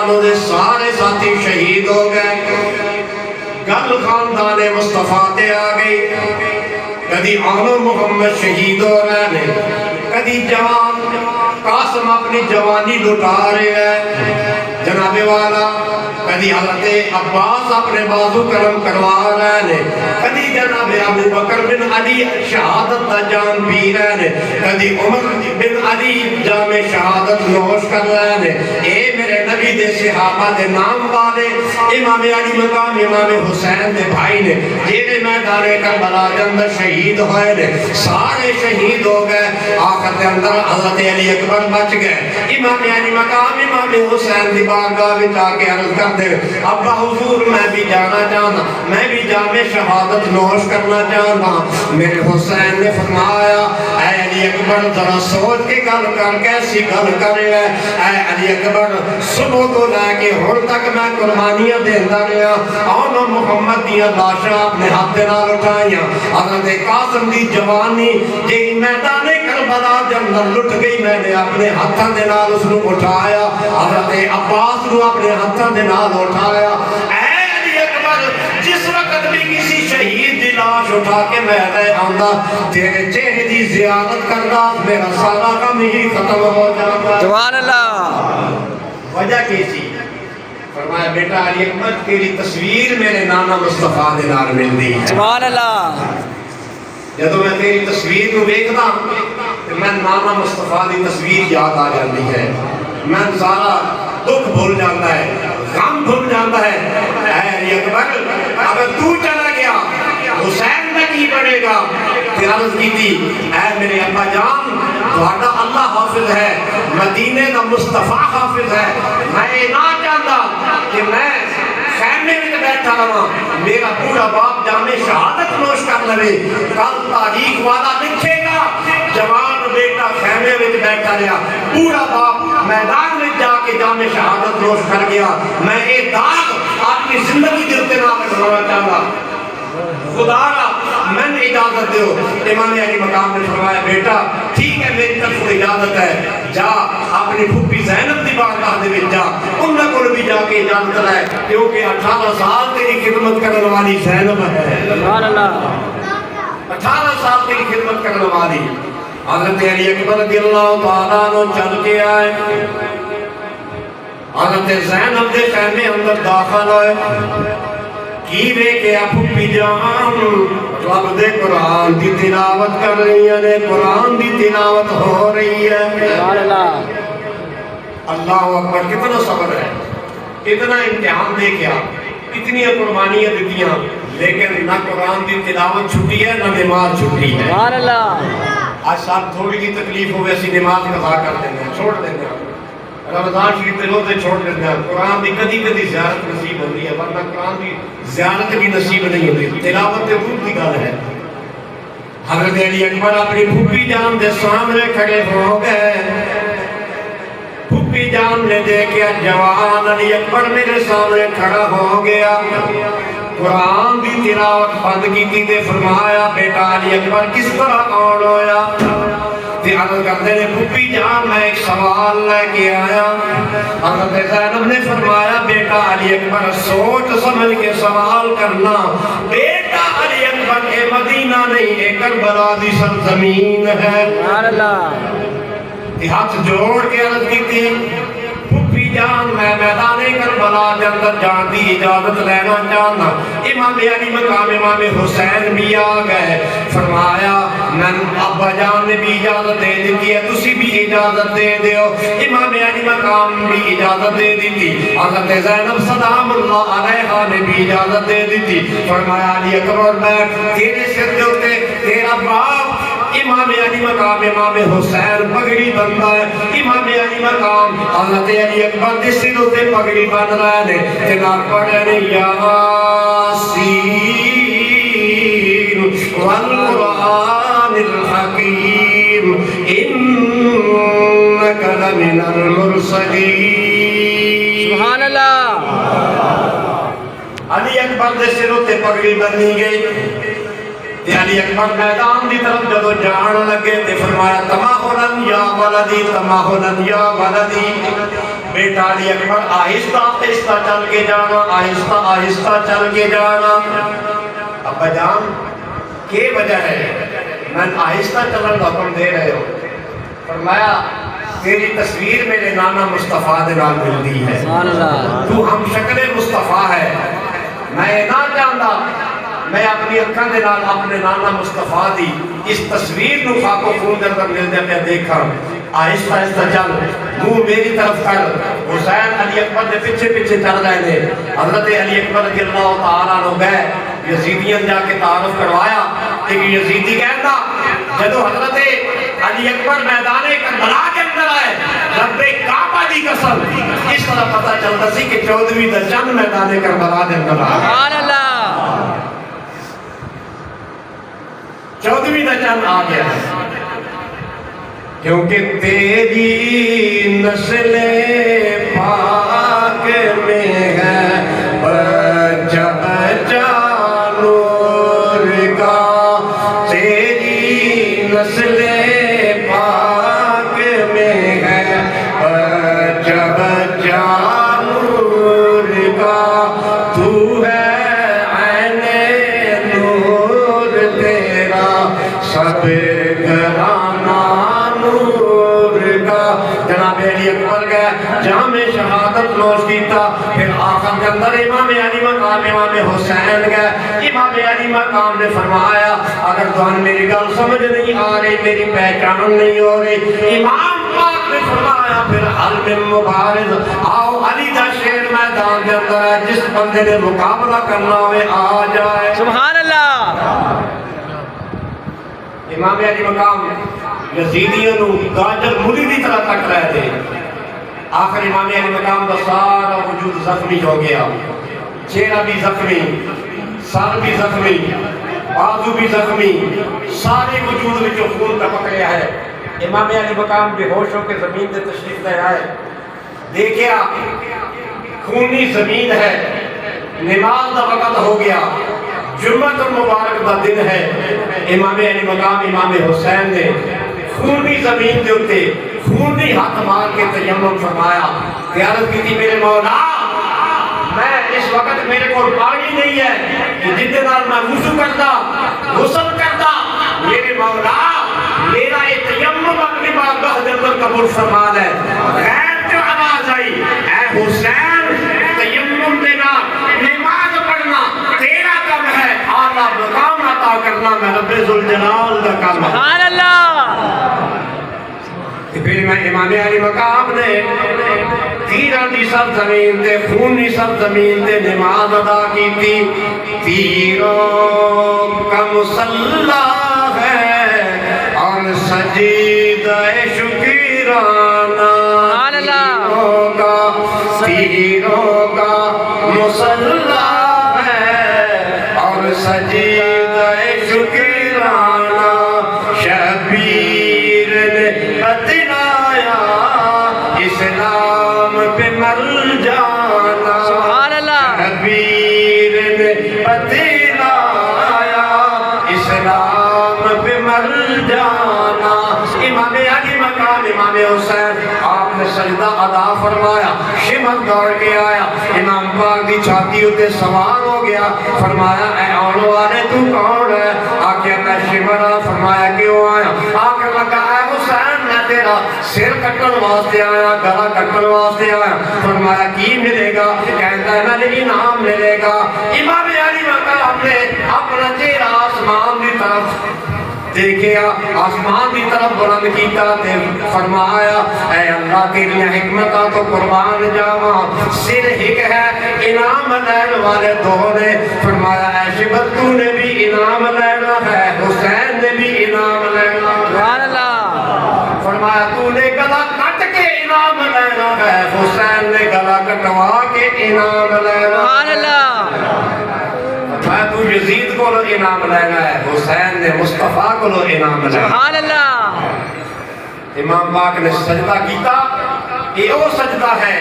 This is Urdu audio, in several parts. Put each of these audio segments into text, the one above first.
عنہ دے سارے ساتھی شہید ہو گئے گل خاندان مصطفیٰ تے آ گئی کدی آل محمد شہید ہو رہے ہیں کدی جوان قاسم اپنی جوانی لٹا رہے ہیں جناب والا کدی حضرت عباس اپنے بازو کرم کروا رہے ہیں کدی جناب ابو بکر بن علی شہادت دا جام پی رہے ہیں کدی عمر بن علی جام شہادت نوش کر رہے ہیں اے میرے نبی دے صحابہ دے نام والے امام علی مقام امام حسین دے بھائی نے جیڑے میدان کربلا دے اندر شہید ہوئے نے سارے شہید ہو گئے آخر دے اندر حضرت علی اکبر بچ گئے امام علی مقام امام حسین دی بارگاہ میں جا کے عرض کر دے ابا حضور میں بھی جانا چاہتا میں بھی جام شہادت نوش کرنا چاہتا میرے حسین نے فرمایا اے علی اکبر ذرا سوچ کے گل کر کیسی گل کرے اے علی اکبر صبح تو لے کے ہن تک میں قربانیاں دیندا رہا آن محمد دی لاشاں اپنے ہاتھ نال اٹھائیاں حضرت قاسم دی جوانی جی میدان کربلا دے اندر لٹ گئی میں نے اپنے ہاتھاں دے نال اس نو اٹھایا حضرت عباس نو اپنے ہاتھاں دے نال اٹھایا اے علی اکبر جس وقت بھی کسی شہید دی لاش اٹھا کے میں رہے آندا تیرے چہرے دی زیارت کرنا میرا سارا غم ہی ختم ہو جاتا سبحان اللہ وجہ کیسی فرمایا بیٹا علی اکبر تیری تصویر میرے نانا مصطفیٰ دے نال ملدی ہے سبحان اللہ جدو میں تیری تصویر کو دیکھتا تو میں نانا مصطفیٰ دی تصویر یاد آ جاتی ہے میں سارا دکھ بھول جاتا ہے غم بھول جاتا ہے اے علی اکبر اگر تو چلا گیا حسین میں کی بڑھے گا پھر عرض کی تھی اے میرے ابا جان تہاڈا اللہ حافظ ہے مدینے دا مصطفیٰ حافظ ہے میں نہ چاہتا کہ میں خیمے میں بیٹھا رہا میرا پورا باپ جامع شہادت نوش کر لے کل تاریخ والا لکھے گا جوان بیٹا خیمے میں بیٹھا رہا پورا باپ میدان میں جا کے جامع شہادت نوش کر گیا میں ایک داغ اپنی زندگی دلتے نہ بٹھانا چاہتا خدا را میں نے اجازت دیو امام علی مقام نے فرمایا بیٹا ٹھیک ہے میری طرف اجازت ہے جا اپنی پھوپھی زینب دی بارگاہ دے وچ جا انہاں کول بھی جا کے اجازت لے کیونکہ 18 سال تیری خدمت کرنے والی زینب ہے سبحان اللہ 18 سال تیری خدمت کرنے والی حضرت علی اکبر رضی اللہ تعالیٰ عنہ چل کے آئے حضرت زینب دے خیمے اندر داخل ہوئے کی بے کہ پھوپھی جان رب دے قرآن دی تلاوت کر رہی ہے قرآن دی تلاوت ہو رہی ہے سبحان اللہ اللہ اکبر کتنا صبر ہے کتنا امتحان دے کیا کتنی قربانیاں دیتیاں لیکن نہ قرآن دی تلاوت چھٹی ہے نہ نماز چھٹی ہے سبحان اللہ آج صاحب تھوڑی کی تکلیف ہو ویسی نماز قضا کر دینا چھوڑ دینا رمضان شریف تے روزے چھوڑ دینا قرآن دی کدی کدی زیارت نصیب ہوتی ہے ورنہ قرآن دی زیارت بھی نصیب نہیں ہوتی تلاوت تے دور کی گل ہے حضرت علی اکبر اپنی پھوپھی جان دے سامنے کھڑے ہو گئے پھوپھی جان نے دیکھا جوان علی اکبر میرے سامنے کھڑا ہو گیا قرآن دی تلاوت بند کی تے فرمایا بیٹا علی اکبر کس طرح آن ہویا عرض کرتے ہیں پھوپھی جان میں ایک سوال لے کے آیا حضرت زینب نے فرمایا بیٹا علی اکبر سوچ سمجھ کے سوال کرنا بیٹا علی اکبر کے مدینہ نہیں ہے کربلا دی سرزمین ہے سبحان اللہ ہاتھ جوڑ کے عرض کی تھی پھوپھی جان میں میدان کربلا کے اندر جان دی اجازت لینا چاہنا امام علی مقام امام حسین بھی آ گئے فرمایا میں ابا جان نے بھی اجازت دے دیتی ہے تسی بھی اجازت دے دیو امام علی مقام بھی اجازت دے دیتی حضرت زینب سلام اللہ علیہا نے بھی اجازت دے دیتی فرمایا علی اکبر بیٹھ تیرے سر دے اتے تیرا باپ امام علی مقام امام حسین پگڑی بندہ ہے امام علی مقام حضرت علی اکبر دے سر اتے پگڑی بند رہے نے تنار پڑھنے یاسین والقرآن الحکیم انک لمن المرسلین سبحان اللہ علی اکبر دے سر اتے پگڑی بندی گئی علی اکبر میدان دی طرف جدو جان لگے تے فرمایا تماہنن یا ولدی تماہنن یا ولدی بیٹا علی اکبر آہستہ آہستہ چل کے جانا، آہستہ آہستہ چل کے جانا۔ ابا جان کیا وجہ ہے میں آہستہ چلن کا حکم دے رہے ہو؟ فرمایا تیری تصویر میرے نانا مصطفیٰ دے نال ملتی ہے، سبحان اللہ، تو ہم شکل مصطفیٰ ہے، میں نہ جاندا میں اپنی اکھاں دے نال اپنے نانا مصطفیٰ دی اس تصویر نو خاک و خون دے اندر ملدے پہ دیکھا۔ آہستہ آہستہ چل، منہ میری طرف کر۔ حسین علی اکبر دے پیچھے پیچھے چل رہے تھے۔ حضرت علی اکبر رضی اللہ تعالیٰ عنہ گئے، یزیدیاں جا کے تعارف کروایا۔ ایک یزیدی کہتا جدو حضرت علی اکبر میدان کربلا کے اندر آئے، رب کعبہ دی قسم اس طرح پتہ چلتا سی کہ 14ویں دا چند میدان کربلا دے اندر آ گیا، سبحان اللہ، 14ویں دا چند آ گیا، کیونکہ تیری نسل پاک میں ہے بچہ بچہ نور کا، تیری نسل پاک میں ہے بچہ بچہ نور کا، تو ہے عین نور تیرا سب گھرانہ نور کا۔ جناب علی اکبر گئے جامع شہادت نوش کیتا، پھر آخر کے اندر امام علی مقام امام حسین گئے۔ امام علی مقام نے فرمایا اگر تمہیں میری گل سمجھ نہیں آ رہی، میری پہچان نہیں ہو رہی، امام پاک نے فرمایا پھر حل من مبارز، آؤ علی دا شیر میدان کے اندر ہے، جس بندے نے مقابلہ کرنا ہوئے آ جائے۔ سبحان اللہ، امام علی مقام یزیدیوں نو گاجر مولی دی طرح کٹ رہے تھے۔ آخر امام علی مقام کا سارا وجود زخمی ہو گیا، چہرہ بھی زخمی، سر بھی زخمی، بازو بھی زخمی، سارے وجود میں جو خون کا پکڑیا ہے۔ امام علی مقام بے ہوش ہو کے زمین سے تشریف لے آئے، دیکھیا خونی زمین ہے، نماز کا وقت ہو گیا، جمعۃ المبارک کا دن ہے۔ امام علی مقام امام حسین نے خونی زمین دے اتے خونی ہاتھ مار کے تیمم فرمایا کہ عرض کی تھی میرے مولا میں اس وقت میرے کو پانی نہیں ہے کہ جتنے نال میں وضو کرتا غسل کرتا، میرے مولا میرا یہ تیمم اپنی بارگاہ دے اندر قبول فرما لے۔ غیر جو آواز آئی اے حسین تیمم دینا نماز پڑھنا تیرا کام ہے، اعلیٰ مقام عطا کرنا میں رب ذوالجلال کا کام ہے۔ سبحان اللہ، پھر میں امام علی مقام نے تیرہ دی سب زمین تے خونی سب زمین تے نماز ادا کی تھی۔ تیروں کا مصلی ہے اور سجدہ شکرانہ، تیروں کا مصلی ہے اور سجدہ شکرانہ، شبیر نے بتلایا اسلام پہ مر جانا، سبحان اللہ، شبیر نے بتلایا اسلام پہ مر جانا۔ امام علی مقام امام حسین آپ نے سجدہ ادا فرمایا، شمر دوڑ کے آیا، امام پاک دی چھاتی اتے سوار ہو گیا، فرمایا اے آنے والے تو کون ہے؟ آکے میں شمر، فرمایا کیوں آیا؟ آکے لگا اے حسین میں تیرا سر کٹن واسطے آیا، گلا کٹن واسطے آیا۔ فرمایا کی ملے گا؟ کہتا ہے میں نے انعام ملے گا۔ امام علی مقام نے اپنا چہرہ آسمان دی طرف دیکھیا، آسمان کی طرف بلند کیتا تے فرمایا اے اللہ تیری حکمتاں تو قربان جاواں، سر ہک ہے انعام لین والے دو نے۔ فرمایا اے شبت تو نے بھی انعام لینا ہے، حسین نے بھی انعام لینا ہے۔ سبحان اللہ، فرمایا تو نے گلا کٹ کے انعام لینا ہے، حسین نے گلا کٹوا کے انعام لینا ہے۔ سبحان اللہ، میں تو یزید کو لو انعام لینا ہے، حسین نے مصطفیٰ کو لو انعام لینا ہے۔ سبحان اللہ، امام پاک نے سجدہ کیتا، یہ وہ سجدہ ہے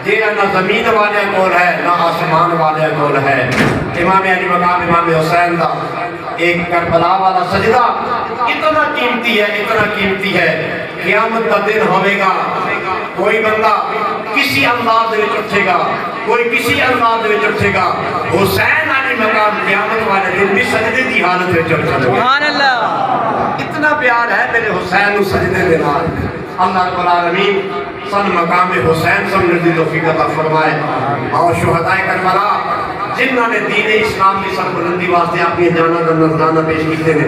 جیڑا نہ زمین والے کول ہے نہ آسمان والے کول ہے۔ امام علی مقام امام حسین دا ایک کربلا والا سجدہ اتنا قیمتی ہے، اتنا قیمتی ہے، قیامت کا دن ہوئے گا کوئی بندہ کسی انداز دے وچ اٹھے گا، کوئی کسی انداز دے وچ اٹھے گا، حسین علی مقام قیامت والے دن بھی سجدے دی حالت وچ اٹھے گا۔ سبحان اللہ، اتنا پیار ہے میرے حسین نو سجدے دے نال۔ اللہ رب العالمین سن مقام حسین سمجھنے دی توفیق عطا فرمائے، اور شہدائے کربلا جنہاں نے دین اسلام کی سربلندی واسطے اپنی جاناں دا نذرانہ پیش کیتے نے،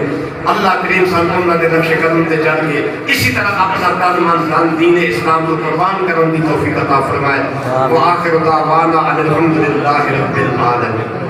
اللہ کریم سن انہاں دے نقش قدم تے چل کے اسی طرح اپنا تن من دھن دین اسلام کو قربان کرن دی توفیق عطا فرمائے۔ وآخر دعوانا ان الحمد للہ رب العالمین۔